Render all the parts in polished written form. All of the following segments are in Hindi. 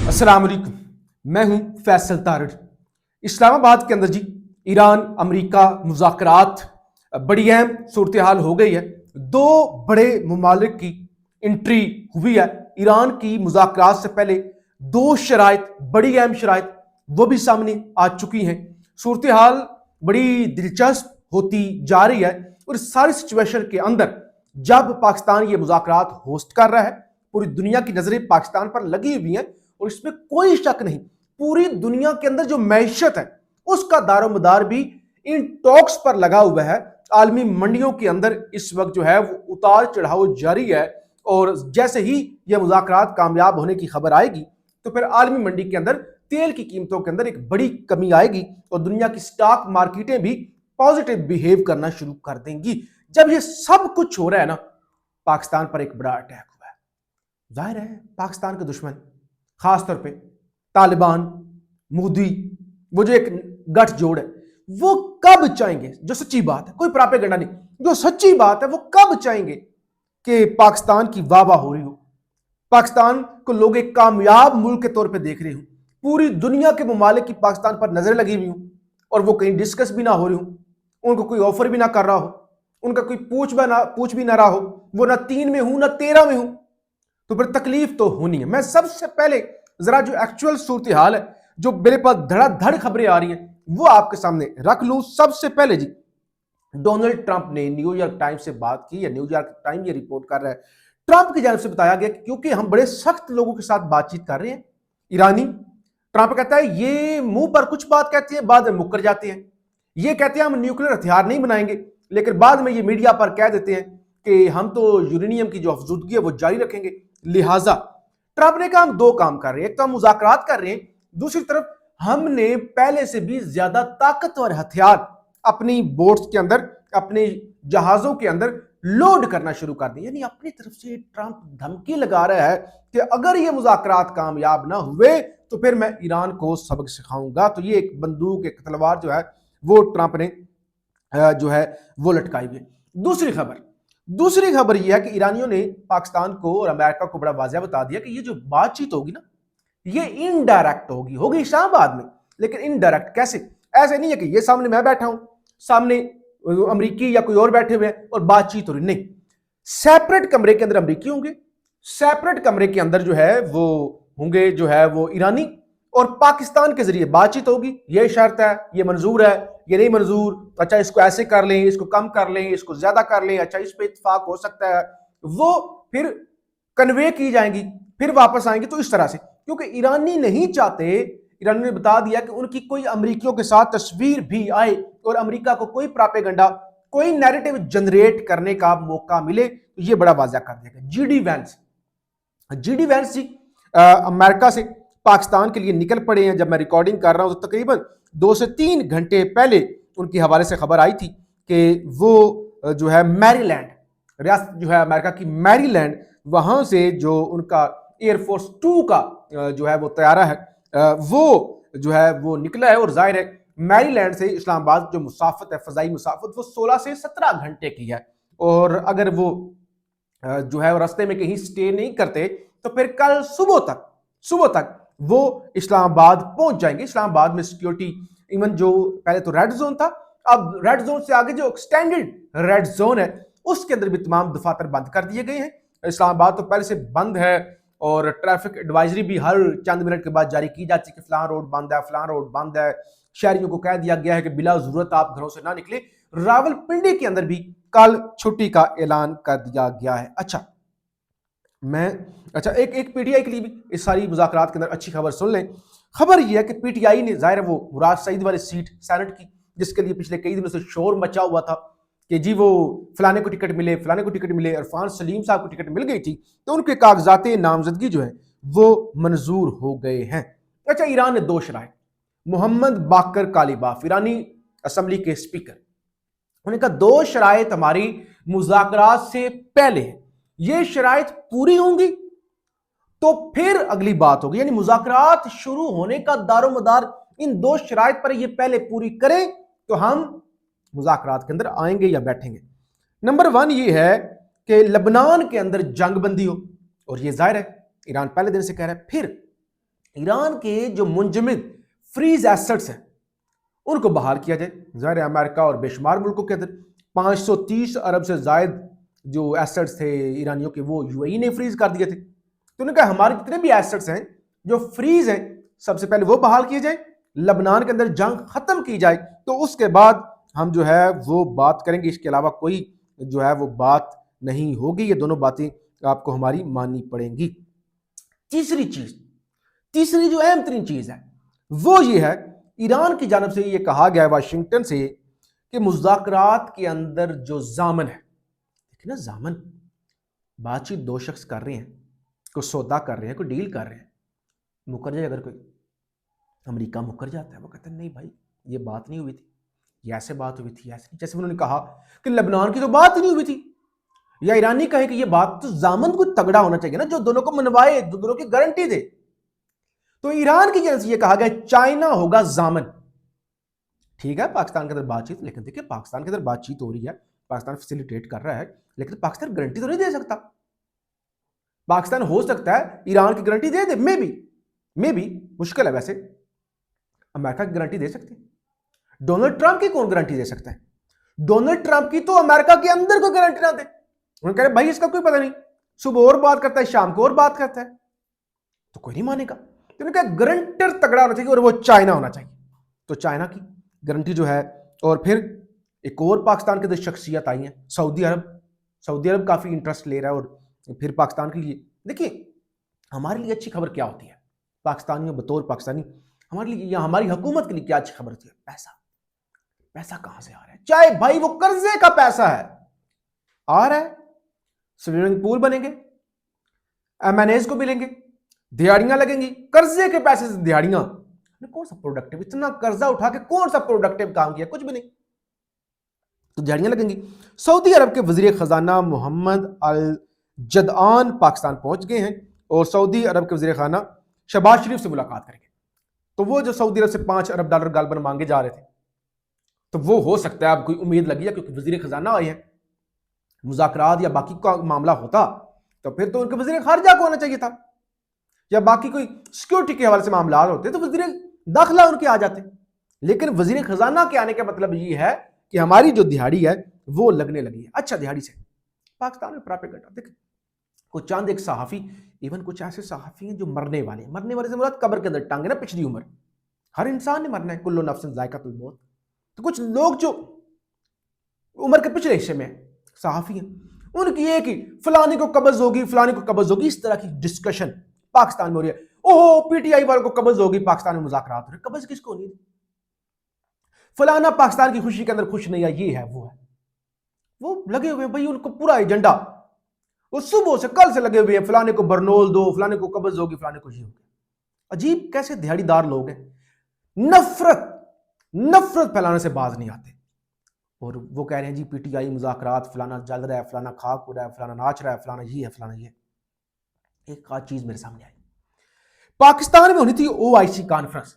अस्सलाम वालेकुम, मैं हूं फैसल तारड़। इस्लामाबाद के अंदर जी ईरान अमेरिका मुज़ाकरात बड़ी अहम सूरत हाल हो गई है। दो बड़े ममालिक की एंट्री हुई है। ईरान की मुज़ाकरात से पहले दो शराइत, बड़ी अहम शराइत वो भी सामने आ चुकी हैं। सूरत हाल बड़ी दिलचस्प होती जा रही है और इस सारी सिचुएशन के अंदर जब पाकिस्तान ये मुज़ाकरात होस्ट कर रहा है, पूरी दुनिया की नजरें पाकिस्तान पर लगी हुई हैं और इसमें कोई शक नहीं, पूरी दुनिया के अंदर जो मैशत है उसका दारोमदार भी इन टॉक्स पर लगा हुआ है। आलमी मंडियों के अंदर इस वक्त जो है वो उतार चढ़ाव जारी है और जैसे ही यह मुज़ाकरात कामयाब होने की खबर आएगी तो फिर आलमी मंडी के अंदर तेल की कीमतों के अंदर एक बड़ी कमी आएगी और दुनिया की स्टॉक मार्केटें भी पॉजिटिव बिहेव करना शुरू कर देंगी। जब ये सब कुछ हो रहा है ना, पाकिस्तान पर एक बड़ा अटैक हुआ है। जाहिर है पाकिस्तान के दुश्मन, खासतौर पे तालिबान, मोदी, वो जो एक गठजोड़ है, वो कब चाहेंगे, जो सच्ची बात है, कोई प्रापेगंडा नहीं, जो सच्ची बात है वो कब चाहेंगे कि पाकिस्तान की वाह वाह हो रही हो, पाकिस्तान को लोग एक कामयाब मुल्क के तौर पे देख रहे हो, पूरी दुनिया के ममालिक की पाकिस्तान पर नजरें लगी हुई हो और वो कहीं डिस्कस भी ना हो रही हो, उनको कोई ऑफर भी ना कर रहा हो, उनका कोई पूछ भी ना रहा हो, वो ना 3 में हूं ना 13 में हूं, तो फिर तकलीफ तो होनी है। मैं सबसे पहले जरा जो एक्चुअल सूरत हाल है, जो मेरे पास धड़ाधड़ खबरें आ रही हैं, वो आपके सामने रख लूं। सबसे पहले जी, डोनाल्ड ट्रंप ने न्यूयॉर्क टाइम्स से बात की है। न्यूयॉर्क टाइम ये रिपोर्ट कर रहा है, ट्रंप की जानब से बताया गया कि क्योंकि हम बड़े सख्त लोगों के साथ बातचीत कर रहे हैं, ईरानी, ट्रंप कहता है ये मुंह पर कुछ बात कहते हैं, बाद में मुकर जाते हैं। ये कहते हैं हम न्यूक्लियर हथियार नहीं बनाएंगे, लेकिन बाद में ये मीडिया पर कह देते हैं कि हम तो यूरेनियम की जो अफजूदगी है वो जारी रखेंगे। लिहाजा ट्रंप ने कहा हम दो काम कर रहे हैं, एक तो हम मुज़ाकरात कर रहे हैं, दूसरी तरफ हमने पहले से भी ज्यादा ताकतवर हथियार अपनी बोट्स के अंदर, अपने जहाजों के अंदर लोड करना शुरू कर दिए। यानी अपनी तरफ से ट्रंप धमकी लगा रहा है कि अगर ये मुज़ाकरात कामयाब ना हुए तो फिर मैं ईरान को सबक सिखाऊंगा। तो ये एक बंदूक, एक तलवार जो है वो ट्रंप ने जो है वो लटकाई हुई। दूसरी खबर यह है कि ईरानियों ने पाकिस्तान को और अमेरिका को बड़ा वाज़ेह बता दिया कि ये जो बातचीत होगी ना, ये इनडायरेक्ट होगी इस्लामाबाद में, लेकिन इनडायरेक्ट कैसे? ऐसे नहीं है कि ये सामने मैं बैठा हूं, सामने अमरीकी या कोई और बैठे हुए हैं और बातचीत हो रही, नहीं। सेपरेट कमरे के अंदर अमरीकी होंगे, सेपरेट कमरे के अंदर जो है वो होंगे जो है वो ईरानी, और पाकिस्तान के जरिए बातचीत होगी। ये शर्त है, ये मंजूर है, ये नहीं मंजूर, अच्छा इसको ऐसे कर लें, इसको कम कर लें, इसको ज्यादा कर लें, अच्छा इस पे इत्तेफाक हो सकता है, वो फिर कन्वे की जाएंगी, फिर वापस आएंगी। तो इस तरह से, क्योंकि ईरानी नहीं चाहते, ईरानी ने बता दिया कि उनकी कोई अमरीकियों के साथ तस्वीर भी आए और अमरीका को कोई प्रोपेगेंडा, कोई नैरेटिव जनरेट करने का मौका मिले तो ये बड़ा वाज़ा कर देगा। जीडी वैंस जी अमेरिका से पाकिस्तान के लिए निकल पड़े हैं। जब मैं रिकॉर्डिंग कर रहा हूं तो तकरीबन 2 से 3 घंटे पहले उनके हवाले से खबर आई थी कि वो जो है मैरीलैंड, रियासत जो है अमेरिका की मैरीलैंड, वहां से जो उनका एयरफोर्स 2 का जो है वो तैयारा है वो जो है वो निकला है। और जाहिर है मैरीलैंड से इस्लामाबाद जो मुसाफत है, फजाई मुसाफत, वो 16 से 17 घंटे की है। और अगर वो जो है रास्ते में कहीं स्टे नहीं करते तो फिर कल सुबह तक वो इस्लामाबाद पहुंच जाएंगे। इस्लामाबाद में सिक्योरिटी, इवन जो पहले तो रेड जोन था, अब रेड जोन से आगे जो एक्सटेंडेड रेड जोन है उसके अंदर भी तमाम दफातर बंद कर दिए गए हैं। इस्लामाबाद तो पहले से बंद है और ट्रैफिक एडवाइजरी भी हर चंद मिनट के बाद जारी की जाती है कि फलां रोड बंद है, फलां रोड बंद है। शहरियों को कह दिया गया है कि बिला जरूरत आप घरों से ना निकले। रावलपिंडी के अंदर भी कल छुट्टी का ऐलान कर दिया गया है। एक पीटीआई के लिए भी इस सारी मुज़ाकरात के अंदर अच्छी खबर सुन लें। खबर यह है कि पीटीआई ने, जाहिर है वो मुराद सईद वाली सीट सेनेट की, जिसके लिए पिछले कई दिनों से शोर मचा हुआ था कि जी वो फलाने को टिकट मिले, फलाने को टिकट मिले, इरफान सलीम साहब को टिकट मिल गई थी तो उनके कागजात नामजदगी जो है वो मंजूर हो गए हैं। अच्छा, ईरान ने 2 शराइत, मोहम्मद बाकर कालिबाफ ईरानी असम्बली के स्पीकर, उन्होंने कहा 2 शराइत हमारी मुज़ाकरात से पहले है, ये शराइत पूरी होंगी तो फिर अगली बात होगी। यानी मुज़ाकरात शुरू होने का दारोमदार इन 2 शराइत पर ये पहले पूरी करें तो हम मुज़ाकरात के अंदर आएंगे या बैठेंगे। नंबर 1 ये है कि लबनान के अंदर जंग बंदी हो, और ये जाहिर है ईरान पहले दिन से कह रहा है। फिर ईरान के जो मुंजमद फ्रीज एसेट्स हैं उनको बहाल किया जाए। ज़ाहिर अमेरिका और बेशुमार मुल्कों के अंदर 530 अरब से जायद जो एसेट्स थे ईरानियों के वो यूएई ने फ्रीज कर दिए थे। तो उन्होंने कहा हमारे जितने भी एसेट्स हैं जो फ्रीज हैं सबसे पहले वो बहाल किए जाए, लबनान के अंदर जंग खत्म की जाए, तो उसके बाद हम जो है वो बात करेंगे। इसके अलावा कोई जो है वो बात नहीं होगी। ये दोनों बातें आपको हमारी माननी पड़ेंगी। तीसरी जो अहम तरीन चीज है वो ये है, ईरान की जानब से ये कहा गया है वाशिंगटन से कि मुज़ाकरात के अंदर जो जामन है, देखिए ना जामन, बातचीत दो शख्स कर रहे हैं, कोई सौदा कर रहे हैं, कोई डील कर रहे हैं, मुकर जाए अगर कोई, अमेरिका मुकर जाता है, वो कहते हैं नहीं भाई ये बात नहीं हुई थी, ये ऐसे बात हुई थी, ऐसे नहीं। जैसे उन्होंने कहा कि लेबनान की तो बात ही नहीं हुई थी, या ईरानी कहे कि ये बात तो जामन को तगड़ा होना चाहिए ना जो दोनों को मनवाए, दोनों की गारंटी दे। तो ईरान की जानब से ये कहा गया चाइना होगा जामन। ठीक है पाकिस्तान के अंदर बातचीत, लेकिन देखिए पाकिस्तान के अंदर बातचीत हो रही है, पाकिस्तान फैसिलिटेट कर रहा है, लेकिन पाकिस्तान गारंटी तो नहीं दे सकता। पाकिस्तान हो सकता है ईरान की guarantee they they, may be मुश्किल है, वैसे अमेरिका की गारंटी दे सकते हैं। डोनाल्ड ट्रंप की कौन गारंटी दे सकता है? डोनाल्ड ट्रंप की तो अमेरिका के अंदर कोई गारंटी ना दे। उन्होंने कह रहे भाई इसका कोई पता नहीं, सुबह और बात करता है, शाम को और बात करता है, तो कोई नहीं मानेगा। तो उन्होंने कहा गारंटर तगड़ा होना चाहिए और वो चाइना होना चाहिए। तो चाइना की गारंटी जो है, और फिर एक और पाकिस्तान के अंदर शख्सियत आई है, सऊदी अरब काफी इंटरेस्ट ले रहा है। और फिर पाकिस्तान के लिए देखिए हमारे लिए अच्छी खबर क्या होती है, पाकिस्तानियों बतौर पाकिस्तानी हमारे लिए या हमारी हुकूमत के लिए क्या अच्छी खबर होती है? पैसा कहां से आ रहा है? चाहे भाई वो कर्जे का पैसा है, आ रहा है, स्विमिंग पूल बनेंगे, एमएनएस को मिलेंगे, दिहाड़ियां लगेंगी, कर्जे के पैसे से दिहाड़ियां। कौन सा प्रोडक्टिव, इतना कर्जा उठा के कौन सा प्रोडक्टिव काम किया? कुछ भी नहीं, तो दिहाड़ियां लगेंगी। सऊदी अरब के वजीर खजाना मोहम्मद अल जदआन पाकिस्तान पहुंच गए हैं और सऊदी अरब के वजीर खाना शहबाज शरीफ से मुलाकात करेंगे। तो वो जो सऊदी अरब से $5 अरब गालबन मांगे जा रहे थे, तो वो हो सकता है अब कोई उम्मीद लगी है, क्योंकि वजीर खजाना आए हैं, मुज़ाकरात या बाकी का मामला होता तो फिर तो उनके वजीर खारजा को होना चाहिए था, या बाकी कोई सिक्योरिटी के हवाले से मामला होते तो वजीर दाखिला उनके आ जाते। लेकिन वजीर खजाना के आने का मतलब ये है कि हमारी जो दिहाड़ी है वो लगने लगी है। अच्छा, दिहाड़ी से पाकिस्तान में प्रोपेगेंडा देख, कुछ चांद एक सहाफी, इवन कुछ ऐसे सहाफी हैं जो मरने वाले से मुराद कब्र के अंदर टांगे ना, पिछली उम्र, हर इंसान ने मरना है, कुल्लु नफ्सिन जायकातुल मौत। तो कुछ लोग जो उम्र के पिछले हिस्से में सहाफी हैं, उनकी एक ही फलाने को कब्ज होगी, फलाने को कब्ज होगी, इस तरह की डिस्कशन पाकिस्तान में हो रही है। ओहो पीटीआई वालों को कब्ज होगी, पाकिस्तान में मुज़ाकरात हो रहे, कब्ज किसको नहीं? फलाना पाकिस्तान की खुशी के अंदर खुश नहीं है, ये है वो है, वो लगे हुए हैं भाई, उनको पूरा एजेंडा वो सुबह से कल से लगे हुए हैं, फलाने को बरनोल दो, फलाने को कब्ज होगी, फलाने को ये होगी। अजीब कैसे दिहाड़ीदार लोग हैं, नफरत फैलाने से बाज नहीं आते। और वो कह रहे हैं जी पीटीआई मुज़ाकरात, फलाना जल रहा है, फलाना खाक हो रहा है, फलाना नाच रहा है, फलाना ये है, फलाना ये। एक खास चीज मेरे सामने आई, पाकिस्तान में होनी थी ओआईसी कॉन्फ्रेंस।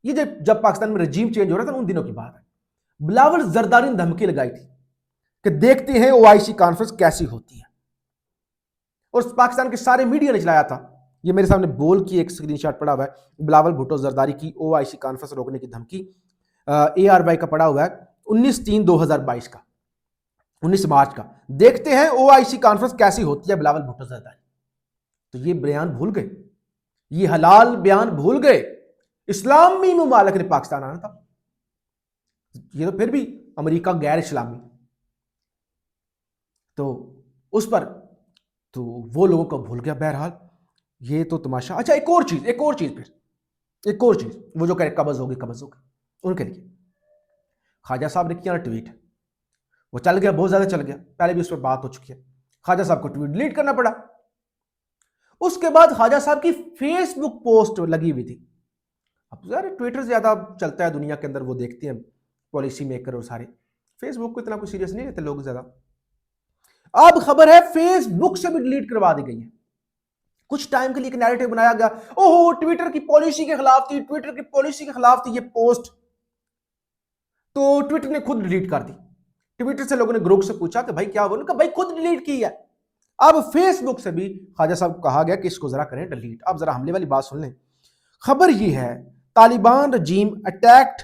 ये जब पाकिस्तान में रजीम चेंज हो रहा था उन दिनों की बात है। बिलावल जरदारी ने धमकी लगाई थी कि देखते हैं ओआईसी कॉन्फ्रेंस कैसी होती है, और पाकिस्तान के सारे मीडिया ने चलाया था। ये मेरे सामने बोल की एक स्क्रीनशॉट पड़ा हुआ है, बिलावल भुट्टो जरदारी की ओआईसी कॉन्फ्रेंस रोकने की धमकी, ARY का पड़ा हुआ है 19/3/2022 का, 19 मार्च का। देखते हैं ओआईसी कॉन्फ्रेंस कैसी होती है, बिलावल भुट्टो जरदारी। तो ये बयान भूल गए, ये हलाल बयान भूल गए। इस्लामी मुमालिक ने पाकिस्तान आना था, ये तो फिर भी अमेरिका गैर इस्लामी, तो उस पर तो वो लोगों को भूल गया। बहरहाल ये तो तमाशा। अच्छा, एक और चीज वो जो कह रहे कब्ज होगी, उनके लिए ख्वाजा साहब ने किया ना ट्वीट, वो चल गया, बहुत ज्यादा चल गया, पहले भी उस पर बात हो चुकी है। ख्वाजा साहब को ट्वीट डिलीट करना पड़ा। उसके बाद ख्वाजा साहब की फेसबुक पोस्ट लगी हुई थी। अब यार ट्विटर ज्यादा चलता है दुनिया के अंदर, वो देखते हैं पॉलिसी मेकर और सारे, फेसबुक को इतना कुछ सीरियस नहीं लेते लोग ज्यादा। अब खबर है फेसबुक से भी डिलीट करवा दी गई है। कुछ टाइम के लिए एक नैरेटिव बनाया गया, ओहो ट्विटर की पॉलिसी के खिलाफ थी ये पोस्ट, तो ट्विटर ने खुद डिलीट कर दी। ट्विटर से लोगों ने ग्रुप से पूछा कि भाई क्या हुआ, उन्होंने कहा भाई खुद डिलीट की है। अब फेसबुक से भी ख्वाजा साहब को कहा गया कि इसको जरा करें डिलीट। अब जरा हमले वाली बात सुन लें, खबर ये है, Taliban regime attacked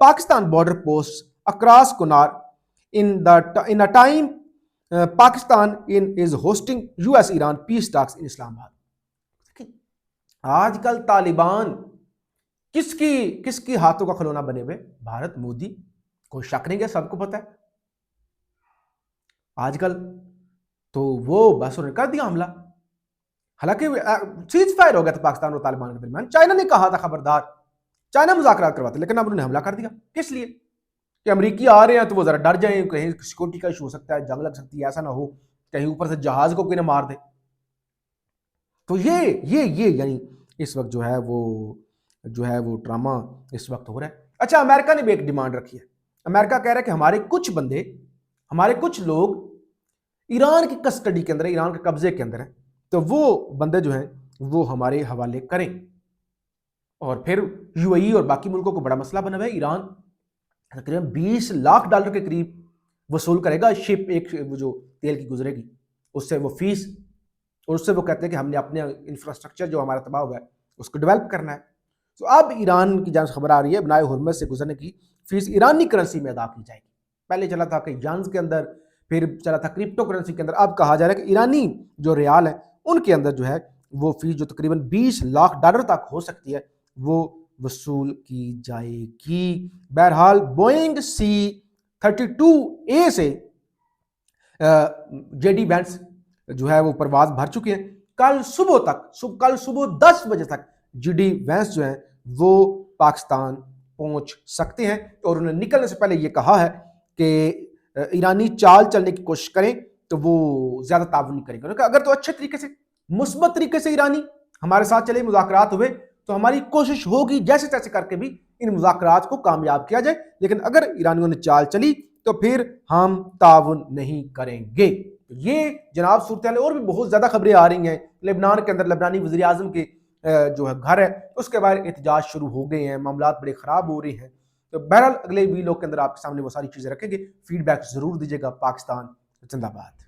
Pakistan border post across Kunar in a time Pakistan is hosting US Iran peace talks in Islamabad. आजकल तालिबान किसकी किसकी हाथों का खिलौना बने हुए? भारत, मोदी, कोई शक नहीं है, सबको पता है। आजकल तो वो बस उन्होंने कर दिया हमला। हालांकि सीज फायर हो गया था पाकिस्तान और तालिबान के दरमियान। चाइना ने कहा था खबरदार, चाइना मुज़ाकरात करवाते, लेकिन अब उन्होंने हमला कर दिया। किस लिए? कि अमरीकी आ रहे हैं तो वो जरा डर जाए, कहीं सिक्योरिटी का इशू हो सकता है, जंग लग सकती है, ऐसा ना हो कहीं ऊपर से जहाज को कोई ना मार दे। तो ये यानी इस वक्त जो है वो ड्रामा इस वक्त हो रहा है। अच्छा, अमेरिका ने भी एक डिमांड रखी है। अमेरिका कह रहा है कि हमारे कुछ बंदे, हमारे कुछ लोग ईरान की कस्टडी के अंदर है, ईरान के कब्जे के अंदर है, तो वो बंदे जो हैं वो हमारे हवाले करें। और फिर यूएई और बाकी मुल्कों को बड़ा मसला बना हुआ है। ईरान तकरीबन $20 लाख के करीब वसूल करेगा शिप, एक वो जो तेल की गुजरेगी उससे वो फीस, और उससे वो कहते हैं कि हमने अपने इंफ्रास्ट्रक्चर जो हमारा तबाह हुआ है उसको डेवलप करना है। तो अब ईरान की जहाँ खबर आ रही है, बनाए हुर्मुज़ से गुजरने की फीस ईरानी करेंसी में अदा की जाएगी। पहले चला था कि यान्स के अंदर, फिर चला था क्रिप्टो करेंसी के अंदर, अब कहा जा रहा है कि ईरानी जो रियाल है उनके अंदर जो है वो फीस जो तकरीबन $20 लाख तक हो सकती है वो वसूल की जाएगी। बहरहाल बोइंग C-32A से जेडी वेंस जो है वो परवाज भर चुके हैं। कल सुबह 10 बजे तक जेडी वेंस जो है वो पाकिस्तान पहुंच सकते हैं। और उन्होंने निकलने से पहले ये कहा है कि ईरानी चाल चलने की कोशिश करें तो वो ज्यादा ताउन नहीं करेंगे। उन्होंने कहा अगर तो अच्छे तरीके से, मुस्बत तरीके से ईरानी हमारे साथ चले, मुज़ाकरात हुए, तो हमारी कोशिश होगी जैसे तैसे करके भी इन मुज़ाकरात को कामयाब किया जाए। लेकिन अगर ईरानियों ने चाल चली तो फिर हम ताउन नहीं करेंगे। ये जनाब सूरत और भी बहुत ज्यादा खबरें आ रही हैं। लेबनान के अंदर लेबनानी वज़ीर आज़म के जो है घर है उसके बाहर एहतजाज शुरू हो गए हैं, मामलात बड़े खराब हो रहे हैं। तो बहरहाल अगले वीडियो के अंदर आपके सामने वो सारी चीजें रखेंगे। फीडबैक जरूर दीजिएगा। पाकिस्तान जिंदाबाद।